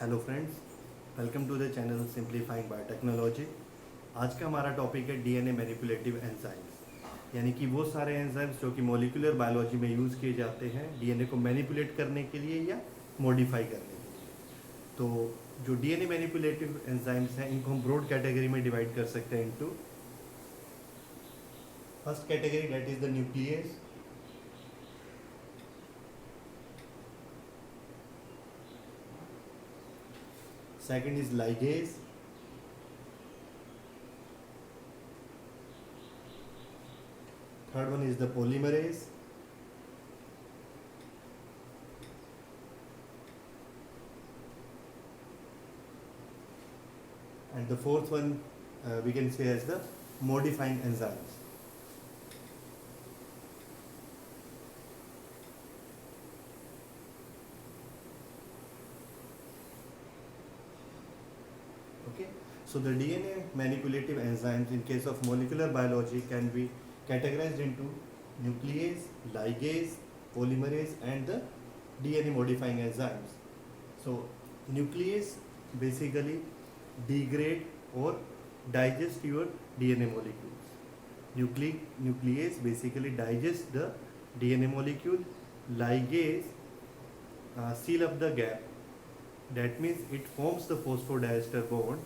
Hello friends, welcome to the channel simplifying biotechnology. आज का हमारा टॉपिक है डीएनए मैनिपुलेटिव एंजाइम्स, यानी कि वो सारे एंजाइम्स जो कि मॉलिक्यूलर बायोलॉजी में यूज़ किए जाते हैं डीएनए को मैनिपुलेट करने के लिए या मॉडिफाई करने के लिए। तो जो डीएनए मैनिपुलेटिव एंजाइम्स हैं इनको हम ब्रॉड कैटेगरी में डिवाइड कर सकते हैं into first category, that is the nucleus. Second is ligase. Third one is the polymerase. And the fourth one we can say as the modifying enzymes. Okay, so the DNA manipulative enzymes in case of molecular biology can be categorized into nuclease, ligase, polymerase and the DNA modifying enzymes. So nuclease basically degrade or digest your DNA molecules. Nuclease basically digest the DNA molecule. Ligase seal up the gap. That means it forms the phosphodiester bond,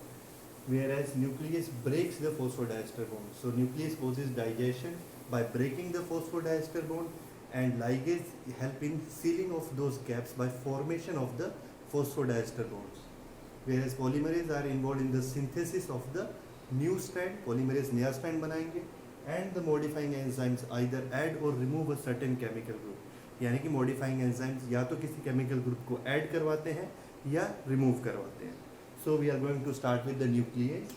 whereas nuclease breaks the phosphodiester bond. So nuclease causes digestion by breaking the phosphodiester bond, and ligase help in sealing of those gaps by formation of the phosphodiester bonds. Whereas polymerase are involved in the synthesis of the new strand, polymerase नया strand बनाएंगे, and the modifying enzymes either add or remove a certain chemical group. यानी कि modifying enzymes या तो किसी chemical group को add करवाते हैं या रिमूव करवाते हैं. So we are going to start with the nuclease.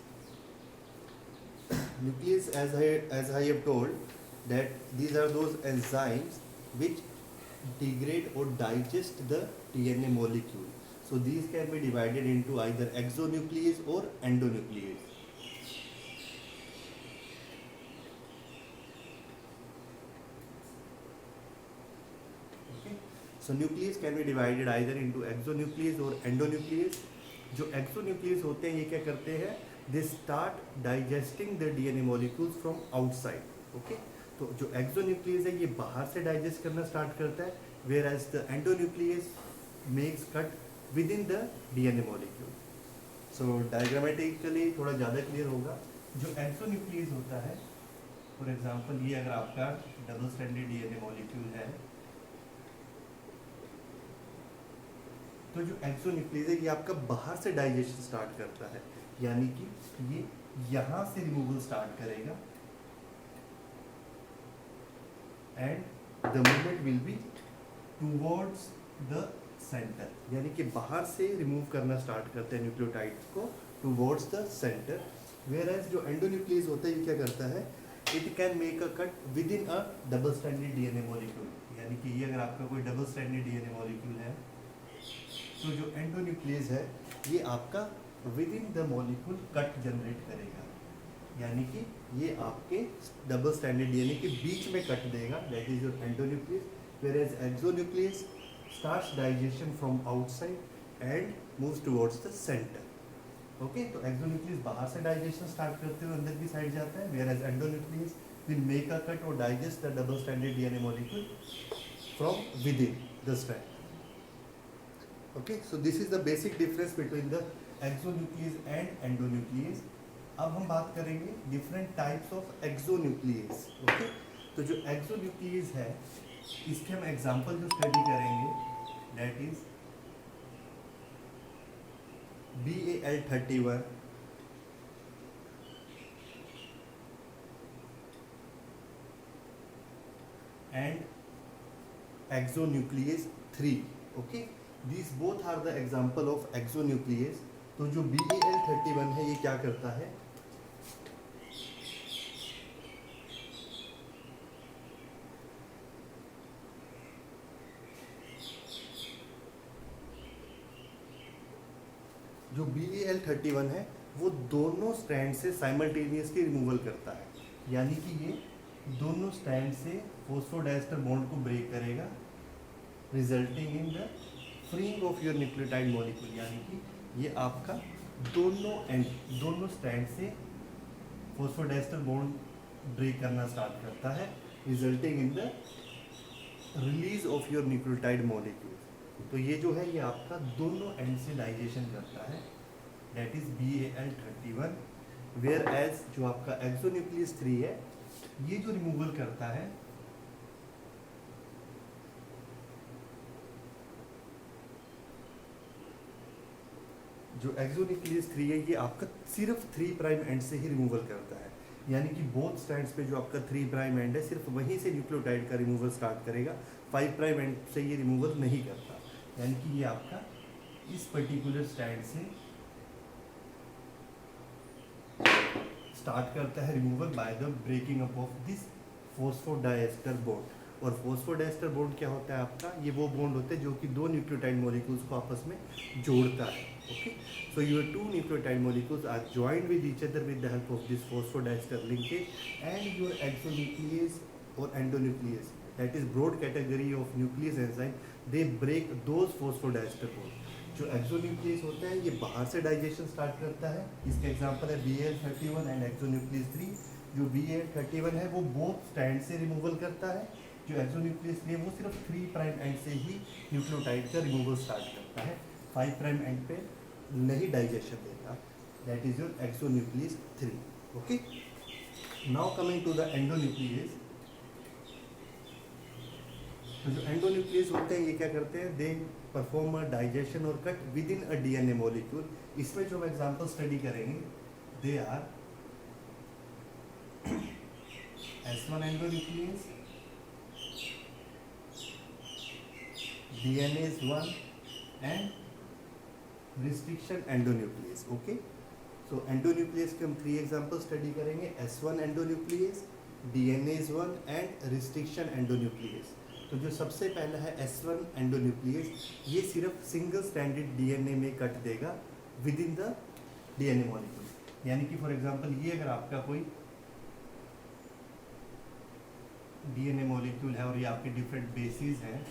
Nucleus, as I have told, that these are those enzymes which degrade or digest the DNA molecule. So these can be divided into either exonuclease or endonuclease. Okay, so nucleus can be divided either into exonuclease or endonuclease. जो exonuclease होते हैं ये क्या करते हैं, they start digesting the DNA molecules from outside. Okay, तो जो exonuclease है ये बाहर से डाइजेस्ट करना स्टार्ट करता है, whereas the endonuclease makes cut with in the DNA molecule. So diagrammatically थोड़ा ज़्यादा क्लियर होगा. जो एक्सोन्यूक्लियस होता है, फॉर एग्जांपल ये अगर आपका डबल स्ट्रैंडेड डीएनए मॉलिक्यूल है, तो जो एक्सोन्यूक्लियस है ये आपका बाहर से डाइजेशन स्टार्ट करता है, यानी कि ये यहां से रिमूवल स्टार्ट करेगा and the movement will be towards the centre. यानी कि बाहर से रिमूव करना स्टार्ट करते हैं न्यूक्लियोटाइड्स को towards the centre. Whereas जो एंडोन्यूक्लियस होता है ये क्या करता है, it can make a cut within a double stranded DNA molecule. यानी कि ये अगर आपका कोई डबल स्ट्रैंडेड डीएनए मॉलिक्यूल है, तो जो एंडोन्यूक्लियस है ये आपका with in the molecule cut generate करेगा, यानी कि ये आपके डबल स्ट्रैंडेड डीएनए के बीच में कट देगा. That is your endonuclease. Whereas exonuclease starts digestion from outside and moves towards the centre. Okay, तो एक्सोन्यूक्लियस बाहर से डाइजेशन स्टार्ट करते हुए अंदर की साइड जाता है, whereas endonuclease will make a cut और digest the double stranded DNA molecule from within इन द स्ट्रैंड. Okay, so this is the basic difference between the exonuclease and endonuclease. अब हम बात करेंगे different types of exonuclease. Okay, तो जो exonuclease है इसके हम एग्जाम्पल जो स्टडी करेंगे that is BAL31 and exonuclease 3. Okay, These both are the example of exonuclease. तो जो BAL31 है ये क्या करता है, जो BAL31 है वो दोनों स्ट्रैंड से साइमल्टेनियसली रिमूवल करता है, यानी कि ये दोनों स्ट्रैंड से फोस्फोडाइस्टर बॉन्ड को ब्रेक करेगा, resulting in the freeing of your nucleotide molecule, यानी कि ये आपका दोनों स्टैंड से फॉस्फोडाइस्टर बॉन्ड ब्रेक करना स्टार्ट करता है, resulting in the release of your nucleotide molecule. तो ये जो है ये आपका दोनों एंड से डाइजेशन करता है, that is BAL31, where as जो आपका एक्सोन्यूक्लियस 3 है ये जो रिमूवल करता है जो एक्सोन्यूक्लियस 3 है ये आपका सिर्फ 3 प्राइम एंड से ही रिमूवल करता है, यानी कि बोथ स्टैंड्स पे जो आपका 3 प्राइम एंड है सिर्फ वहीं से न्यूक्लियोटाइड का रिमूवल स्टार्ट करेगा, 5 प्राइम एंड से ये रिमूवल नहीं करता, यानी कि ये आपका इस पर्टिकुलर स्टैंड से स्टार्ट करता है removal by the breaking up of this phosphodiester bond. और फॉस्फोडाइएस्टर बॉन्ड क्या होता है आपका, ये वो बॉन्ड होते हैं जो कि दो न्यूक्लियोटाइड मॉलिक्यूल्स को आपस में जोड़ता है। Okay, so your two nucleotide molecules are joined with each other with the help of this phosphodiester linkage and your exonuclease और endonuclease, that is broad category of nuclease enzyme, they break those phosphodiester bond. जो exonuclease होता है ये बाहर से digestion start करता है, इसका एग्जांपल है BAL31 एंड एक्सोन्यूक्लियस 3। जो BAL31 है वो बोथ स्टैंड से रिमूवल करता है, जो एक्सोन्यूक्लियस 3 है वो सिर्फ 3 प्राइम एंड से ही न्यूक्लियोटाइड का रिमूवल स्टार्ट करता है, 5 प्राइम एंड पे नहीं डाइजेशन देता, that is your exonuclease 3। Okay, now coming to the endonuclease. तो जो एंडोन्यूक्लियस होते हैं ये क्या करते हैं, दे परफॉर्म अ डाइजेशन और cut within a DNA molecule. इसमें जो हम एग्जांपल स्टडी करेंगे they are S1 endonuclease, DNase 1 and restriction endonuclease. Okay, so endonuclease के हम 3 एग्जांपल स्टडी करेंगे, S1 endonuclease, DNase 1 and restriction endonuclease. तो जो सबसे पहला है S1 एंडोन्यूक्लियस, ये सिर्फ सिंगल स्टैंडर्ड DNA में कट देगा with in the DNA molecule, यानी कि फॉर एग्जांपल ये अगर आपका कोई DNA मॉलिक्यूल है और ये आपके डिफरेंट बेसिस हैं,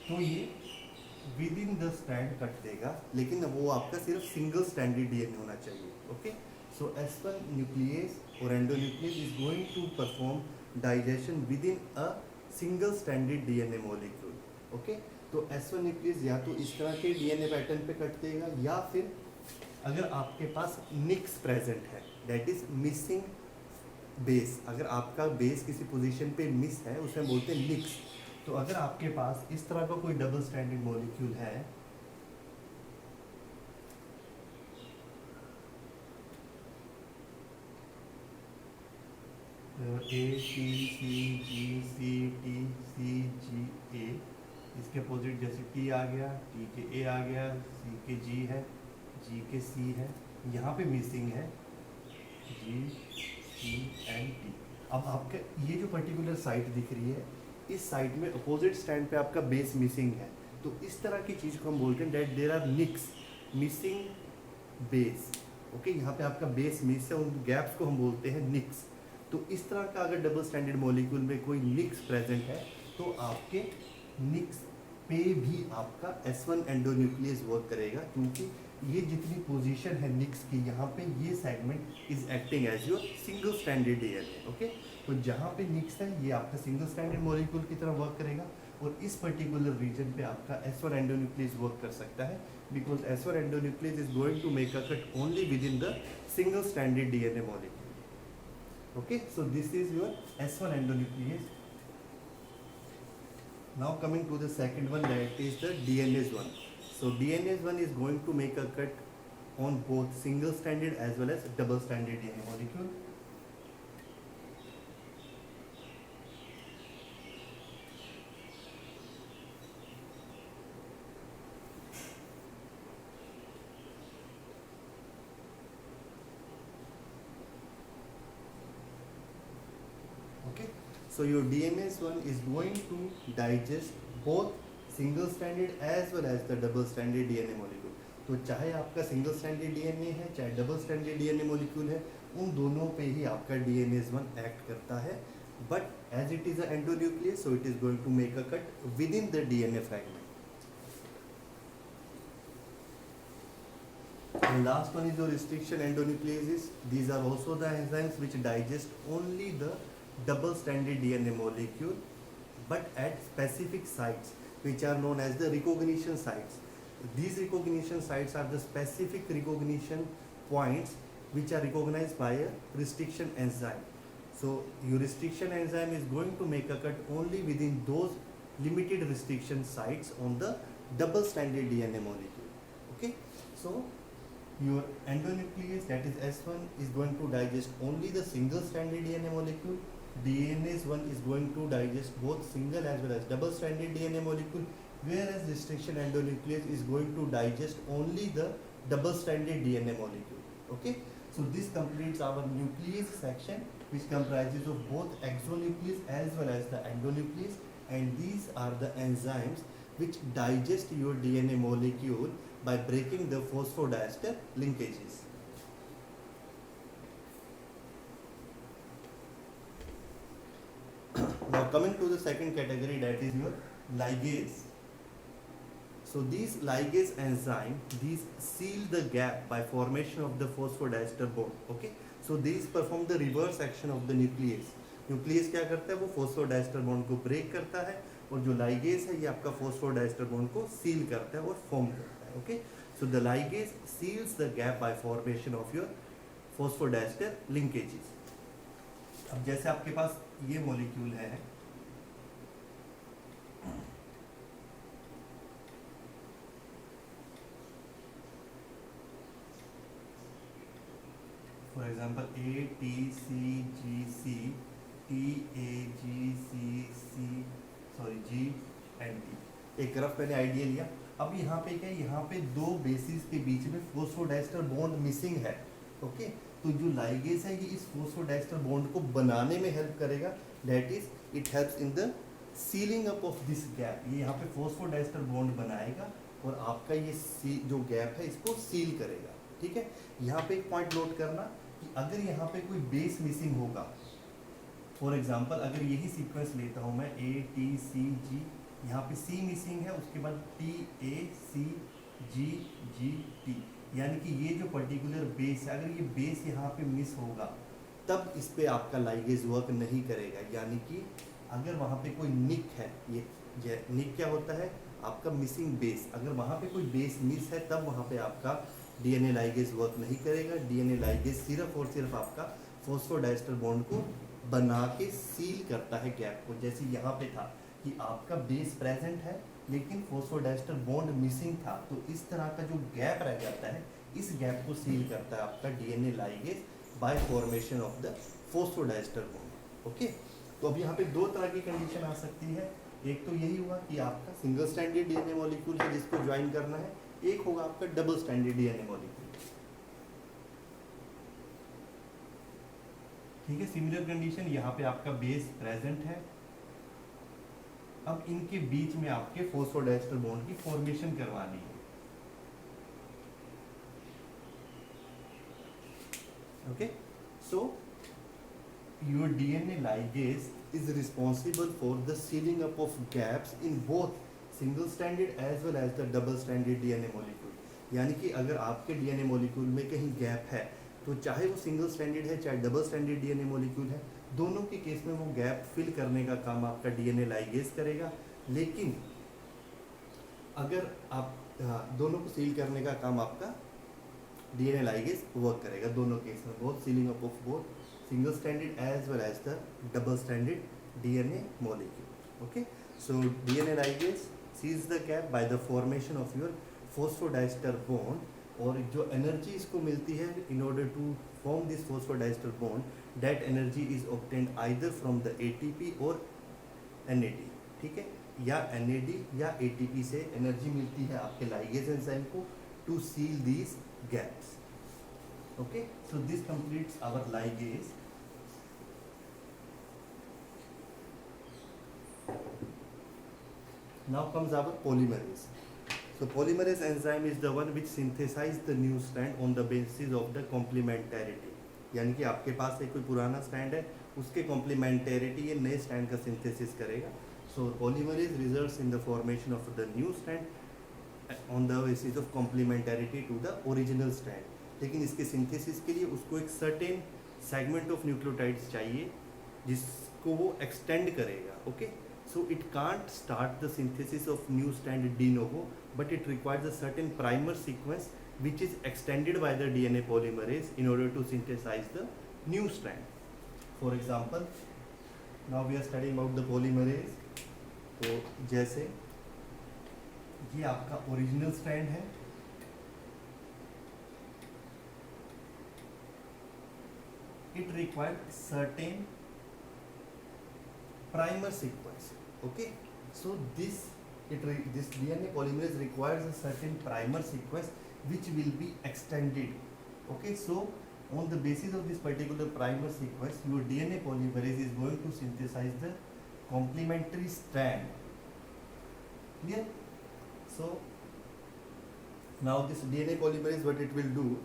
तो ये with in the stand cut देगा, लेकिन वो आपका सिर्फ सिंगल स्टैंडर्ड DNA होना चाहिए। ओके, सो S1 न्यूक्लियस और endonuclease is going to perform digestion within a single stranded DNA molecule. Okay, तो S1 न्यूक्लियस या तो इस तरह के DNA पैटर्न पे कट देगा, या फिर अगर आपके पास निक्स प्रेजेंट है, दैट इज मिसिंग बेस, अगर आपका बेस किसी पोजीशन पे मिस है उसे बोलते हैं निक्स। तो अगर आपके पास इस तरह का कोई डबल स्टैंडर्ड मॉलिक्यूल है, A, T, C, G, C, T, C, G, A, इसके अपोजिट जैसे T आ गया, T के A आ गया, C के G है, G के C है, यहाँ पे मिसिंग है G, C एंड T। अब आपका ये जो पर्टिकुलर साइट दिख रही है, इस साइड में अपोजिट स्टैंड पे आपका बेस मिसिंग है, तो इस तरह की चीज़ को हम बोलते हैं that there are nicks missing base. Okay, यहाँ पे आपका बेस मिस है, उन गैप्स को हम बोलते हैं निक्स। तो इस तरह का अगर डबल स्टैंडर्ड मॉलिक्यूल में कोई निक्स प्रेजेंट है, तो आपके निक्स पे भी आपका S1 एंडोन्यूक्लियस वर्क करेगा, क्योंकि ये जितनी पोजीशन है निक्स की, यहाँ पे ये segment is acting as your single stranded DNA। Okay, तो जहाँ पे निक्स है ये आपका सिंगल स्टैंडर्ड मॉलिक्यूल की तरह वर्क करेगा, और इस पर्टिकुलर रीजन पे आपका S1 एंडोन्यूक्लियस वर्क कर सकता है, because S1 endonuclease is going to make a cut only with in the single stranded DNA molecule. Okay, so this is your S1 endonuclease. Now coming to the second one, that is the DNase 1. So DNase 1 is going to make a cut on both single stranded as well as double stranded DNA molecule. Okay, so your DNase 1 is going to digest both single stranded as well as the double stranded DNA molecule. तो चाहे आपका single stranded DNA है, चाहे double standard DNA molecule है, उन दोनों पे ही आपका DNase 1 एक्ट करता है, but as it is an endonuclease, so it is going to make a cut within the DNA fragment. And last one is your restriction endonucleases. These are also the enzymes which digest only the double-stranded DNA molecule, but at specific sites, which are known as the recognition sites. These recognition sites are the specific recognition points which are recognized by a restriction enzyme. So your restriction enzyme is going to make a cut only within those limited restriction sites on the double-stranded DNA molecule. Okay, so your endonuclease, that is S1, is going to digest only the single-stranded DNA molecule. DNase 1 is going to digest both single as well as double-stranded DNA molecule, whereas restriction endonuclease is going to digest only the double-stranded DNA molecule. Okay, so this completes our nuclease section, which comprises of both exonuclease as well as the endonuclease, and these are the enzymes which digest your DNA molecule by breaking the phosphodiester linkages. Now coming to the second category, that is your ligase. So these ligase enzyme, these seal the gap by formation of the phosphodiester bond. Okay, so these perform the reverse action of the nuclease. Nucleus क्या करता है, वो phosphodiester bond को break करता है, और जो ligase है ये आपका फोस्फोडाइस्टर बॉन्ड को सील करता है और फॉर्म करता है. Okay, so the ligase seals the gap by formation of your phosphodiester linkages. अब जैसे आपके पास ये मॉलिक्यूल है, for example ATCGC TAGCC G and T. एक रफ मैंने आइडिया लिया. अब यहाँ पे क्या है, यहाँ पे दो बेसिस के बीच में फोस्फोडाइस्टर बॉन्ड मिसिंग है. ओके, तो जो लाइगेज है ये इस फोस्फोडाइस्टर बॉन्ड को बनाने में हेल्प करेगा. That is it helps in the ceiling up of this gap. ये यहाँ पे फोस्फोडाइस्टर बॉन्ड बनाएगा और आपका ये जो गैप है इसको सील करेगा. ठीक है, यहाँ पे एक पॉइंट नोट करना कि अगर यहाँ पे कोई बेस मिसिंग होगा, फॉर एग्जाम्पल अगर यही सीक्वेंस लेता हूँ मैं ATCG, यहाँ पे C मिसिंग है, उसके बाद TACGGT, यानी कि ये जो पर्टिकुलर बेस है, अगर ये बेस यहाँ पे मिस होगा तब इस पे आपका लाइगेज वर्क नहीं करेगा. यानी कि अगर वहाँ पे कोई निक है, ये निक क्या होता है, आपका मिसिंग बेस, अगर वहाँ पे कोई बेस मिस है तब वहाँ पे आपका DNA लाइगेज वर्क नहीं करेगा. DNA लाइगेज सिर्फ और सिर्फ आपका फोस्फोडाइस्टर बॉन्ड को बना के सील करता है गैप को. जैसे यहाँ पे था कि आपका बेस प्रेजेंट है लेकिन फोस्फोडाइस्टर बॉन्ड मिसिंग था, तो इस तरह का जो गैप रह जाता है, इस गैप को सील करता है आपका DNA ligase bye formation of the phosphodiester bond. Okay, तो अब यहाँ पे दो तरह की कंडीशन आ सकती है. एक तो यही हुआ कि आपका सिंगल स्ट्रैंडेड DNA मॉलिक्यूल है जिसको ज्वाइन करना है, एक होगा आपका डबल स्ट्रैंडेड DNA मॉलिक्यूल. ठीक है, सिमिलर कंडीशन, यहाँ पे आपका बेस प्रेजेंट है. अब इनके बीच में आपके फोस्फोडाइस्टर बॉन्ड की फॉर्मेशन करवानी है. Okay, so your DNA ligase is responsible for the sealing up of gaps in both single stranded as well as the double stranded DNA molecule. यानी कि अगर आपके DNA molecule में कहीं गैप है, तो चाहे वो सिंगल स्ट्रैंडेड है चाहे डबल स्ट्रैंडेड DNA मॉलिक्यूल है, दोनों के केस में वो गैप फिल करने का काम आपका DNA लाइगेज करेगा. लेकिन अगर आप दोनों को सील करने का काम आपका DNA लाइगेज वर्क करेगा दोनों केस में, both sealing up of both single stranded as well as the double stranded DNA molecule. Okay, so DNA ligase seals the gap by the formation of your phosphodiester bond. और जो energy इसको मिलती है in order to form this phosphodiester bond, that energy is obtained either from the ATP और NAD. ठीक है, या NAD या ATP से एनर्जी मिलती है आपके लाइगेज एंजाइम को to seal these gaps. Okay, so this completes our ligase. Now comes our polymerase. So polymerase enzyme is the one which synthesize the new strand on the basis of the complementarity. यानी कि आपके पास एक कोई पुराना strand है उसके complementarity ये नए स्ट्रैंड का सिंथेसिस करेगा. So polymerase results in the formation of the new strand on the basis of complementarity to the original strand. लेकिन इसके सिंथेसिस के लिए उसको एक सर्टेन सेगमेंट ऑफ न्यूक्लियोटाइड्स चाहिए जिसको वो एक्सटेंड करेगा. Okay, so it can't start the synthesis of new strand de novo, but it requires a certain primer sequence which is extended by the DNA polymerase in order to synthesize the new strand. For example, now we are studying about the polymerase. तो जैसे ये आपका original strand है, it required certain primer sequence. Okay, so this DNA polymerase requires a certain primer sequence which will be extended. Okay, so on the basis of this particular primer sequence, your DNA polymerase is going to synthesize the complementary strand. Clear? So now this DNA polymerase, what it will do,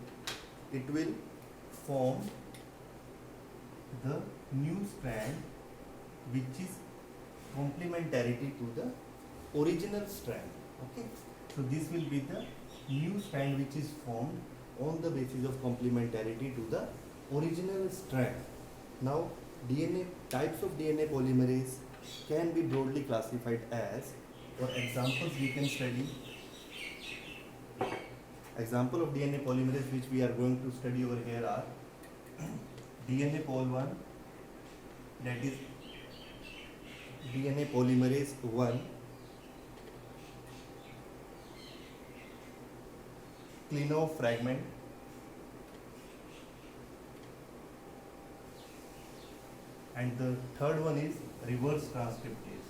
it will form the new strand which is complementarity to the original strand. Okay, so this will be the new strand which is formed on the basis of complementarity to the original strand. Now DNA types of DNA polymerase can be broadly classified as, for examples we can study. Example of DNA polymerase which we are going to study over here are DNA pol 1, that is DNA polymerase 1, Klinov fragment, and the third one is reverse transcriptase.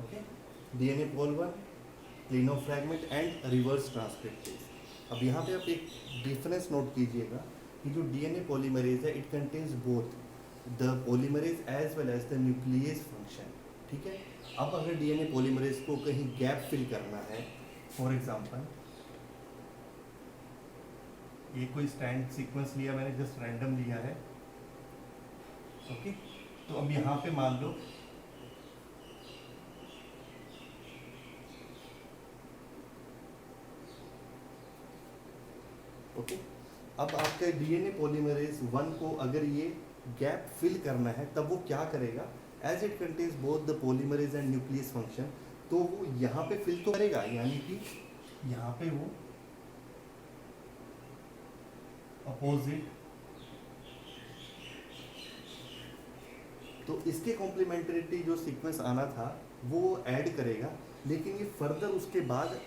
Okay, DNA pol 1, Klinov fragment and reverse transcriptase. अब यहाँ पे आप एक difference note कीजिएगा कि जो DNA polymerase है, it contains both the polymerase as well as the nuclease function. ठीक है, अब अगर DNA polymerase को कहीं गैप फिल करना है, फॉर एग्जांपल ये कोई स्टैंड सीक्वेंस लिया मैंने, जस्ट रैंडम लिया है. ओके, तो अब यहाँ पे मान लो ओके, अब आपके डीएनए पॉलीमरेज 1 को अगर ये गैप फिल करना है तब वो क्या करेगा, as it contains both the polymerase and nuclease function, तो वो यहाँ पे फिल तो करेगा, यानी कि यहाँ पे वो अपोजिट, तो इसके कॉम्प्लीमेंटरिटी जो सीक्वेंस आना था वो ऐड करेगा, लेकिन ये फर्दर उसके बाद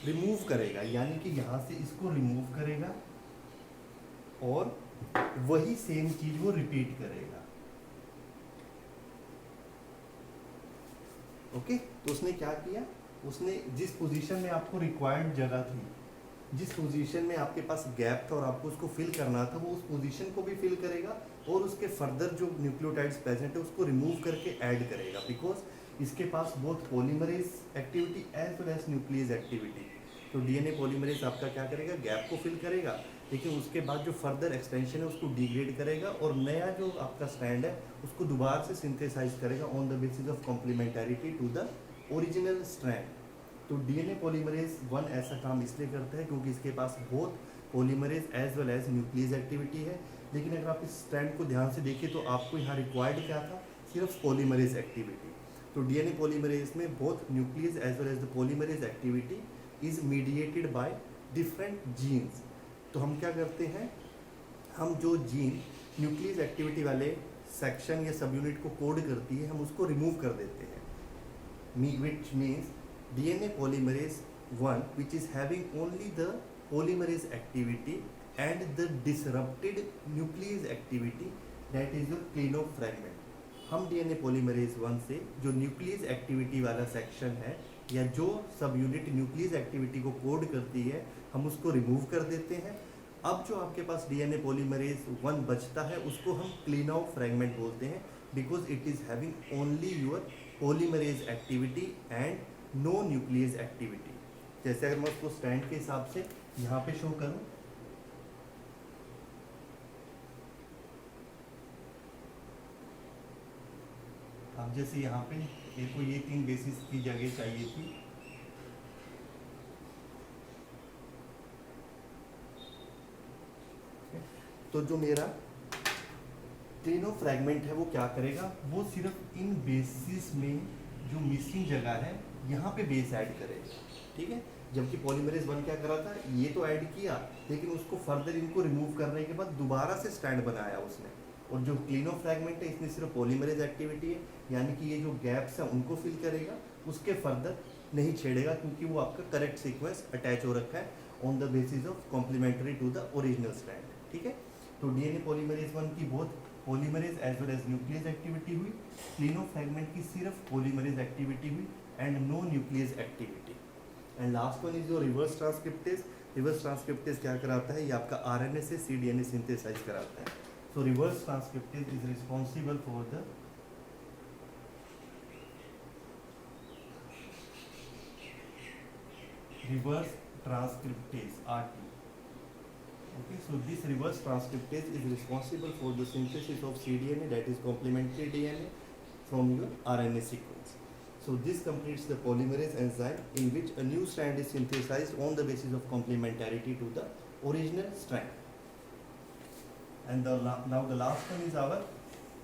रिमूव करेगा, यानी कि यहाँ से इसको रिमूव करेगा और वही सेम चीज वो रिपीट करेगा. ओके, तो उसने क्या किया, उसने जिस पोजीशन में आपको रिक्वायर्ड जगह थी, जिस पोजीशन में आपके पास गैप था और आपको उसको फिल करना था, वो उस पोजीशन को भी फिल करेगा और उसके फर्दर जो न्यूक्लियोटाइड्स प्रेजेंट है उसको रिमूव करके ऐड करेगा, बिकॉज इसके पास both polymerase activity as well as nuclease activity. तो डीएनए पॉलीमरेज आपका क्या करेगा, गैप को फिल करेगा, लेकिन उसके बाद जो फर्दर एक्सटेंशन है उसको डिग्रेड करेगा और नया जो आपका स्ट्रैंड है उसको दोबारा से सिंथेसाइज करेगा on the basis of complementarity to the original strand. तो डीएनए पॉलीमरेज 1 ऐसा काम इसलिए करता है क्योंकि इसके पास both polymerase as well as nuclease activity है. लेकिन अगर आप इस स्ट्रैंड को ध्यान से देखिए तो आपको यहाँ रिक्वायर्ड क्या था, सिर्फ पॉलीमरेज एक्टिविटी. तो डीएनए पॉलीमरेज में both nuclease as well as the polymerase activity is mediated by different genes. तो हम क्या करते हैं, हम जो जीन न्यूक्लियस एक्टिविटी वाले सेक्शन या सब यूनिट को कोड करती है हम उसको रिमूव कर देते हैं, which means DNA polymerase 1 which is having only the polymerase activity and the disrupted nuclease activity, that is your Klinov fragment. हम DNA polymerase 1 से जो न्यूक्लियस एक्टिविटी वाला सेक्शन है या जो सब यूनिट न्यूक्लियस एक्टिविटी को कोड करती है हम उसको रिमूव कर देते हैं. अब जो आपके पास DNA polymerase 1 बचता है उसको हम Klinov fragment बोलते हैं, because it is having only your polymerase activity and no nuclease activity. जैसे अगर मैं उसको स्टैंड के हिसाब से यहाँ पे शो करूँ, अब जैसे यहाँ पे मेरे को ये 3 बेसिस की जगह चाहिए थी, तो जो मेरा तीनों फ्रैगमेंट है वो क्या करेगा, वो सिर्फ इन बेसिस में जो मिसिंग जगह है यहाँ पे बेस ऐड करेगा, ठीक है। जबकि पॉलीमरेज 1 क्या कर रहा था, ये तो ऐड किया लेकिन उसको फर्दर इनको रिमूव करने के बाद दोबारा से स्टैंड बनाया उसने। और जो क्लीनो फ्रैगमेंट है इसमें सिर्फ पॉलीमरेज एक्टिविटी है, यानी कि ये जो गैप्स हैं उनको फिल करेगा, उसके फर्दर नहीं छेड़ेगा, क्योंकि वो आपका करेक्ट सीक्वेंस अटैच हो रखा है on the basis of complementary to the original strand, ठीक है। तो डीएनए पॉलीमरेज 1 की बहुत polymerase as well as nuclease activity हुई, क्लीनो फ्रैगमेंट की सिर्फ पॉलीमरेज एक्टिविटी हुई and no nuclease activity. And last one is जो रिवर्स ट्रांसक्रिप्टेज। रिवर्स ट्रांसक्रिप्टेज क्या कराता है, ये आपका आरएनए से cDNA सिंथेसाइज कराता है। सो reverse transcriptase is responsible for the reverse transcriptase RT. Okay, so this reverse transcriptase is responsible for the synthesis of cDNA, that is complementary DNA, from your RNA sequence. So this completes the polymerase enzyme in which a new strand is synthesized on the basis of complementarity to the original strand. And now the last one is our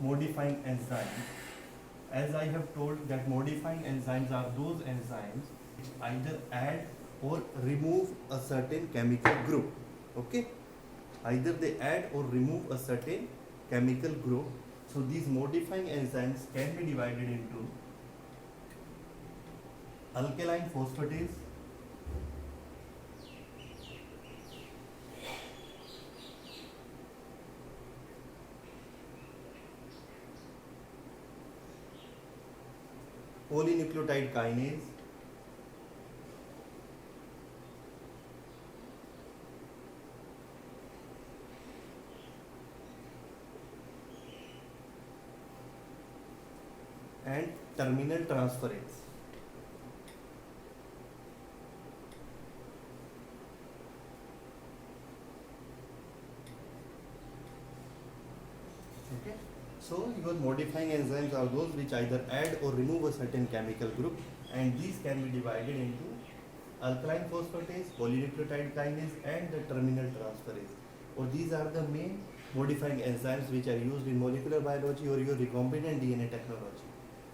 modifying enzyme. As I have told that modifying enzymes are those enzymes which either add or remove a certain chemical group. Okay, either they add or remove a certain chemical group. So these modifying enzymes can be divided into alkaline phosphatase, polynucleotide kinase, and terminal transferase. Okay, so your modifying enzymes are those which either add or remove a certain chemical group, and these can be divided into alkaline phosphatase, polynucleotide kinase, and the terminal transferase. Or these are the main modifying enzymes which are used in molecular biology or your recombinant DNA technology.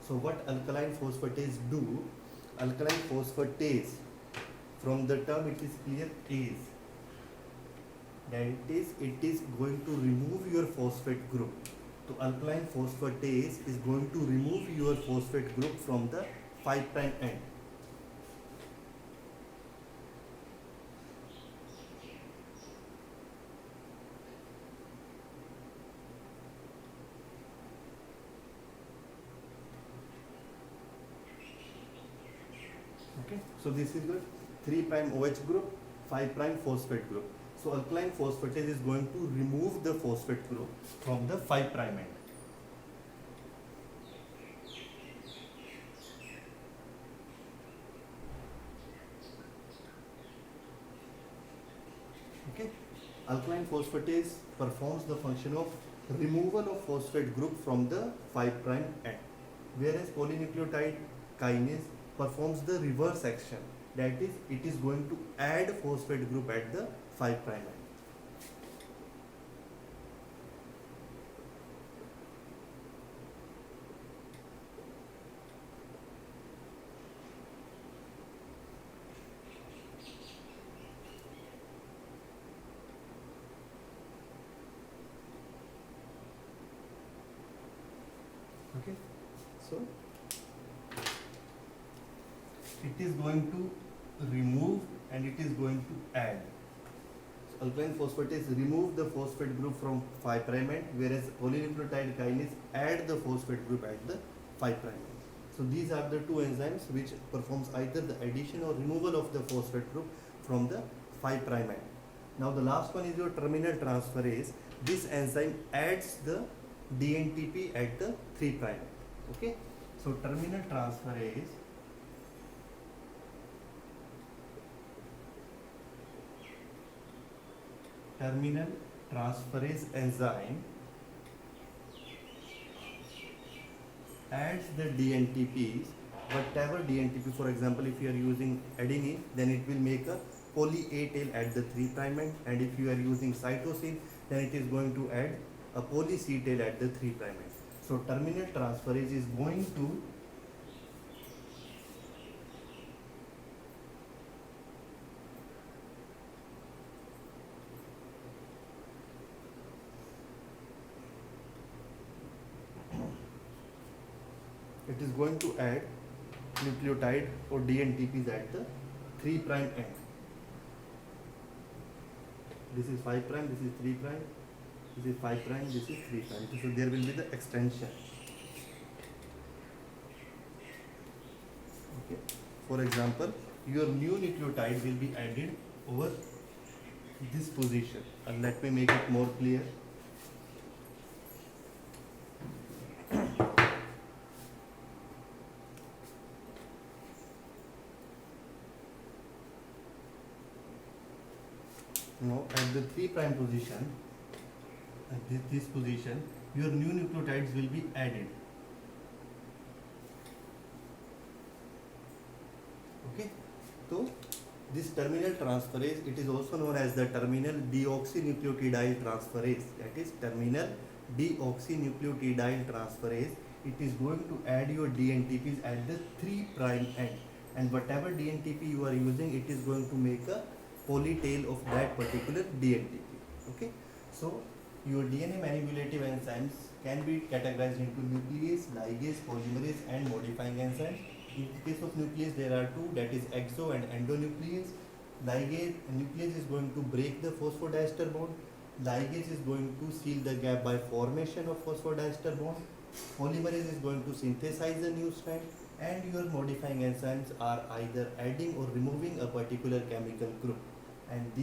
So what alkaline phosphatase do? Alkaline phosphatase, from the term it is clear, is that it is going to remove your phosphate group. So alkaline phosphatase is going to remove your phosphate group from the 5' end. Okay, so this is your 3' OH group, 5' phosphate group. So alkaline phosphatase is going to remove the phosphate group from the 5' end. Okay, alkaline phosphatase performs the function of removal of phosphate group from the 5' end, whereas polynucleotide kinase performs the reverse action, that is it is going to add phosphate group at the 5' end. Okay, so it is going to remove and it is going to add. So alkaline phosphatase remove the phosphate group from 5' end, whereas polynucleotide kinase add the phosphate group at the 5' end. So these are the two enzymes which performs either the addition or removal of the phosphate group from the 5' end. Now the last one is your terminal transferase. This enzyme adds the DNTP at the 3'. Okay, so terminal transferase terminal transferase enzyme adds the DNTPs, whatever DNTP, for example, if you are using adenine, then it will make a poly A tail at the 3' end, and if you are using cytosine, then it is going to add a poly C tail at the 3' end. So terminal transferase is going to add nucleotide or DNTPs at the 3' end. This is 5', this is 3', this is 5', this is 3'. So there will be the extension. Okay. For example, your new nucleotide will be added over this position. And let me make it more clear. Now at the 3' position, at this position, your new nucleotides will be added. Okay, so this terminal transferase, it is also known as the terminal deoxynucleotidyl transferase. That is terminal deoxynucleotidyl transferase. It is going to add your DNTPs at the 3' end, and whatever DNTP you are using, it is going to make a poly tail of that particular DNTP. Okay, so your DNA manipulative enzymes can be categorized into nuclease, ligase, polymerase, and modifying enzymes. In the case of nuclease, there are two, that is exo and endonuclease. Nuclease is going to break the phosphodiester bond. Ligase is going to seal the gap by formation of phosphodiester bond. Polymerase is going to synthesize a new strand, and your modifying enzymes are either adding or removing a particular chemical group. And these